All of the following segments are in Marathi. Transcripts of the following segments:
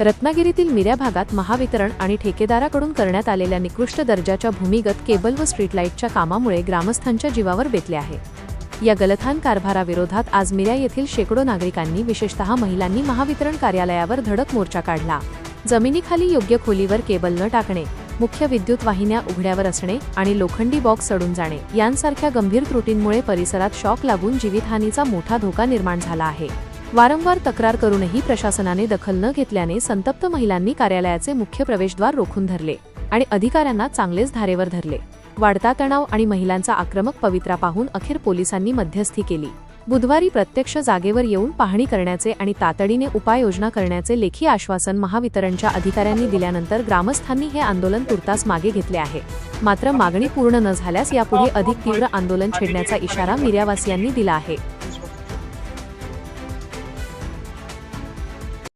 रत्नागिरीतील मिऱ्या भागात महावितरण आणि ठेकेदाराकडून करण्यात आलेल्या निकृष्ट दर्जाच्या भूमिगत केबल व स्ट्रीट लाईटच्या कामामुळे ग्रामस्थांच्या जीवावर बेतले आहे। या गलथान कारभाराविरोधात आज मिऱ्या येथील शेकडो नागरिकांनी विशेषतः महिलांनी महावितरण कार्यालयावर धडक मोर्चा काढला। जमिनीखाली योग्य खोलीवर केबल न टाकणे, मुख्य विद्युत वाहिन्या उघड्यावर असणे आणि लोखंडी बॉक्स सडून जाणे यांसारख्या गंभीर त्रुटींमुळे परिसरात शॉक लागून जीवितहानीचा मोठा धोका निर्माण झाला आहे। वारंवार तक्रार करूनही प्रशासनाने दखल न घेतल्याने संतप्त महिलांनी कार्यालयाचे मुख्य प्रवेशद्वार रोखून धरले आणि अधिकाऱ्यांना चांगलेच धारेवर धरले। वाढता तणाव आणि महिलांचा आक्रमक पवित्रा पाहून अखेर पोलिसांनी मध्यस्थी केली। बुधवारी प्रत्यक्ष जागेवर येऊन पाहणी करण्याचे आणि तातडीने उपाययोजना करण्याचे लेखी आश्वासन महावितरणच्या अधिकाऱ्यांनी दिल्यानंतर ग्रामस्थांनी हे आंदोलन तुर्तास मागे घेतले आहे। मात्र मागणी पूर्ण न झाल्यास यापुढे अधिक तीव्र आंदोलन छेडण्याचा इशारा मिऱ्यावासियांनी दिला आहे।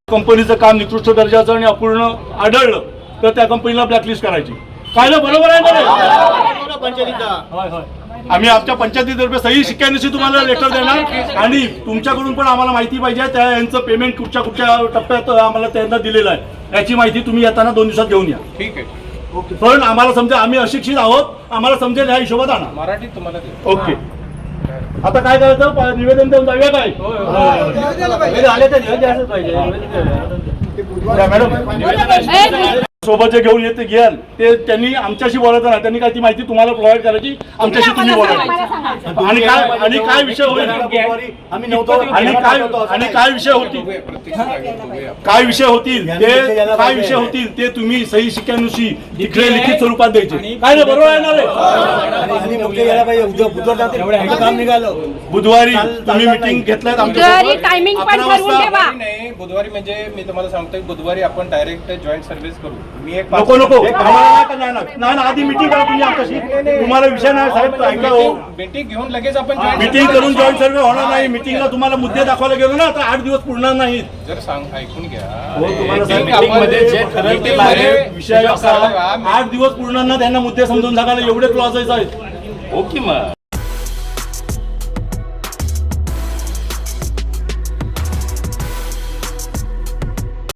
कंपनीचं काम निकृष्ट दर्जाचं आणि अपूर्ण आढळलं तर त्या कंपनीला ब्लॅकलिस्ट करायची। काय ना बरोबर आहे ना पंचायतीचा? आम्ही आमच्या पंचायतीतर्फे सही शिक्क्यानुसार तुम्हाला लेटर देणार आणि तुमच्याकडून पण आम्हाला माहिती पाहिजे त्या यांचं पेमेंट कुठच्या टप्प्यात आम्हाला त्यांना दिलेलं आहे याची माहिती तुम्ही येताना 2 दिवसात घेऊन या। ठीक आहे, ओके। पण आम्हाला समजा आम्ही अशिक्षित आहोत, आम्हाला समजेल ह्या हिशोबात आणा। मराठीत तुम्हाला ओके। आता काय करायचं, निवेदन देऊन जाऊया काय? मॅडम सोबत जे घेऊन येते घ्याल ते त्यांनी आमच्याशी बोलायचं नाही, त्यांनी काय ती माहिती तुम्हाला प्रोव्हाइड करायची, आमच्याशी तुम्ही बोलायचं। आणि काय विषय होईल आणि काय विषय होतील ते तुम्ही सही शिक्क्यानुसार तिकडे लिखित स्वरूपात द्यायचे। काय ना बरोबर आहे ना? बुधवारी तुम्ही मीटिंग घेतल्यात आमच्या बुधवारी म्हणजे मी तुम्हाला सांगतोय बुधवारी आपण डायरेक्ट जॉईंट सर्व्हिस करू। मी एक नको नाही आधी मीटिंग करा तुम्ही आमच्याशी, तुम्हाला विषय नाही साहेब ऐका हो। मीटिंग घेऊन लगेच आपण मीटिंग करून जॉईंट सर्व्हे होणार नाही। मीटिंगला तुम्हाला मुद्दे दाखवायला गेलो ना तर 8 दिवस पुरणार नाहीत। जर ऐकून घ्या, विषय 8 दिवस पुरणार ना, त्यांना मुद्दे समजून सांगायला एवढे क्लॉजेस आहेत। ओके मग